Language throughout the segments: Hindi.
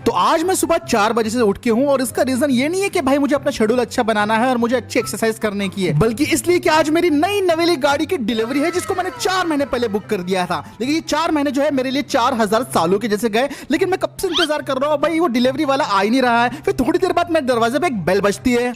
तो आज मैं सुबह 4 बजे से उठ के हूँ और इसका रीजन ये नहीं है कि भाई मुझे अपना शेड्यूल अच्छा बनाना है और मुझे अच्छी एक्सरसाइज करने की है, बल्कि इसलिए कि आज मेरी नई नवेली गाड़ी की डिलीवरी है जिसको मैंने 4 महीने पहले बुक कर दिया था। लेकिन ये 4 महीने जो है मेरे लिए 4000 सालों के जैसे गए। लेकिन मैं कब से इंतजार कर रहा हूँ भाई, वो डिलीवरी वाला आ ही नहीं रहा है। फिर थोड़ी देर बाद मेरे दरवाजे पे एक बेल बजती है।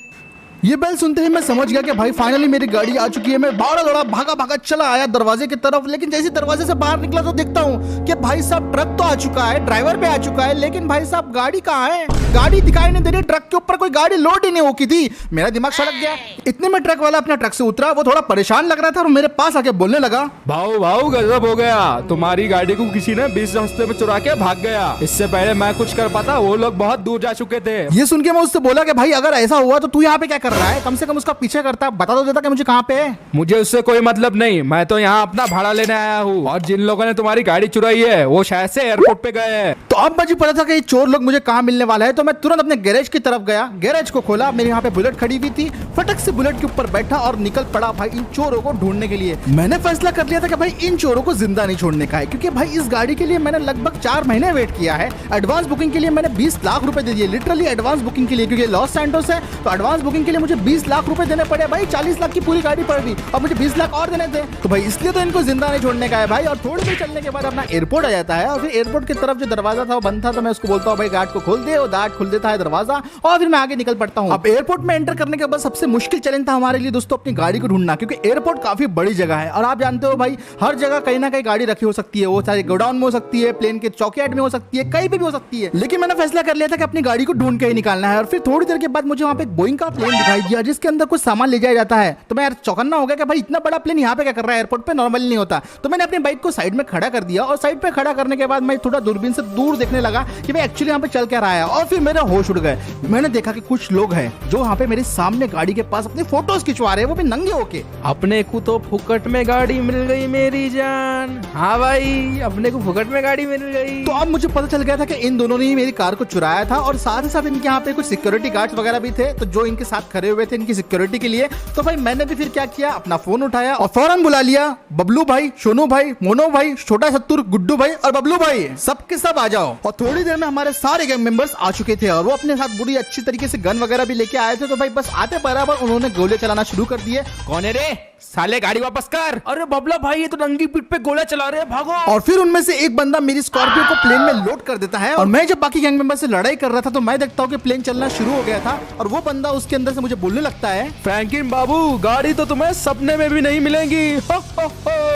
ये बेल सुनते ही मैं समझ गया कि भाई फाइनली मेरी गाड़ी आ चुकी है। मैं दौड़ा भागा भागा चला आया दरवाजे की तरफ। लेकिन जैसे दरवाजे से बाहर निकला तो देखता हूँ कि भाई साहब ट्रक तो आ चुका है, ड्राइवर भी आ चुका है, लेकिन भाई साहब गाड़ी कहाँ है? गाड़ी दिखाई नहीं दे रही। ट्रक के ऊपर कोई गाड़ी लोड ही नहीं होती थी। मेरा दिमाग सड़क गया। इतने में ट्रक वाला अपने ट्रक से उतरा। वो थोड़ा परेशान लग रहा था और मेरे पास आके बोलने लगा, भाऊ गजब हो गया, तुम्हारी गाड़ी को किसी ने बीच रास्ते में चुरा के भाग गया। इससे पहले मैं कुछ कर पाता, वो लोग बहुत दूर जा चुके थे। ये सुन के मैं उससे बोला कि भाई अगर ऐसा हुआ तो तू यहाँ पे क्या कर रहा है? कम से कम उसका पीछे करता, बता दो देता कि मुझे कहाँ पे है। मुझे उससे कोई मतलब नहीं, मैं तो यहाँ अपना भाड़ा लेने आया हूँ और जिन लोगों ने तुम्हारी गाड़ी चुराई है वो शायद से एयरपोर्ट पे गए हैं। तो अब मुझे पता था कि ये चोर लोग मुझे कहाँ मिलने वाला है। तो मैं तुरंत अपने गैरेज की तरफ गया, गैरेज को खोला, मेरे यहाँ पे बुलेट खड़ी हुई थी। फटक से बुलेट के ऊपर बैठा और निकल पड़ा भाई इन चोरों को ढूंढने के लिए। मैंने फैसला कर लिया था कि भाई इन चोरों को जिंदा नहीं छोड़ने का है, क्योंकि भाई इस गाड़ी के लिए मैंने लगभग 4 महीने वेट किया है। एडवांस बुकिंग के लिए मैंने 20 लाख रुपए दे दिए, लिटरली एडवांस बुकिंग के लिए, क्योंकि लॉस सैंटोस है तो एडवांस बुकिंग के लिए मुझे 20 लाख रुपए देने पड़े। भाई 40 लाख की पूरी गाड़ी पड़ गई और मुझे 20 लाख और देने थे। तो भाई इसलिए तो इनको जिंदा नहीं छोड़ने का है भाई। और थोड़ी देर चलने के बाद अपना एयरपोर्ट आ जाता है और फिर एयरपोर्ट की तरफ जो दरवाजा था वो बंद था। तो मैं उसको बोलता हूँ भाई गार्ड को खोल दे, वो गार्ड खोल देता है दरवाजा और फिर मैं आगे निकल पड़ता हूँ। अब एयरपोर्ट में एंटर करने के बाद सबसे मुश्किल चैलेंज था हमारे लिए दोस्तों अपनी गाड़ी को ढूंढना, क्योंकि एयरपोर्ट काफी बड़ी जगह है और आप जानते हो भाई हर जगह कहीं ना कहीं गाड़ी रखी हो सकती है। वो चाहे गोडाउन में हो सकती है, प्लेन के चौकीयार्ड में हो सकती है, कहीं पे भी हो सकती है। लेकिन मैंने फैसला कर लिया था कि अपनी गाड़ी को ढूंढ के ही निकालना है। और फिर थोड़ी देर के बाद मुझे वहाँ पे एक बोइंग का प्लेन दिखाई दिया जिसके अंदर कुछ सामान ले जाया जाता है। तो मैं यार चौकन्ना हो गया कि भाई इतना बड़ा प्लेन यहाँ पे क्या कर रहा है, एयरपोर्ट पे नॉर्मली नहीं होता। तो मैंने अपनी बाइक को साइड में खड़ा कर दिया और साइड पे खड़ा करने के बाद मैं थोड़ा दूरबीन से दूर देखने लगा कि भाई एक्चुअली यहाँ पे चल क्या रहा है। और फिर मेरे होश उड़ गए। मैंने देखा कि कुछ लोग हैं जो यहाँ पे मेरे सामने गाड़ी के पास अपनी फोटोज खिंचवा रहे हैं, वो भी नंगे होके। अपने को तो फुकट में गाड़ी मिल गई मेरी जान। हाँ भाई, अपने को फुकट में गाड़ी मिल गई। तो अब मुझे पता चल गया था कि इन दोनों ने ही मेरी कार को चुराया था और साथ ही साथ इनके यहाँ पे कुछ सिक्योरिटी गार्ड्स वगैरह भी थे तो जो इनके साथ खड़े हुए थे इनकी सिक्योरिटी के लिए। तो भाई मैंने भी फिर क्या किया, अपना फोन उठाया और फौरन बुला लिया बबलू भाई, सोनू भाई, मोनो भाई, छोटा सत्तूर, गुड्डू भाई और बबलू भाई, सबके सब आ जाओ। और थोड़ी देर में हमारे सारे गैंग मेंबर्स आ चुके थे और वो अपने साथ बुरी अच्छी तरीके से गन वगैरह भी लेके आए थे। तो भाई बस आते बराबर उन्होंने गोले चलाना शुरू कर दिए। कौन है रे? साले गाड़ी वापस कर। अरे बबला भाई, ये तो नंगी पीठ पे गोला चला रहे हैं, भागो। और फिर उनमें से एक बंदा मेरी स्कॉर्पियो को प्लेन में लोड कर देता है और मैं जब बाकी गैंग मेंबर से लड़ाई कर रहा था तो मैं देखता हूँ कि प्लेन चलना शुरू हो गया था और वो बंदा उसके अंदर से मुझे बोलने लगता है, फ्रैंकिन बाबू, गाड़ी तो तुम्हें सपने में भी नहीं मिलेंगी।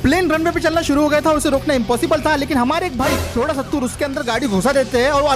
प्लेन रनवे पे चलना शुरू हो गया था, उसे रोकना इम्पॉसिबल था। लेकिन हमारे एक भाई थोड़ा सत्तूर उसके अंदर गाड़ी घुसा देते हैं और वो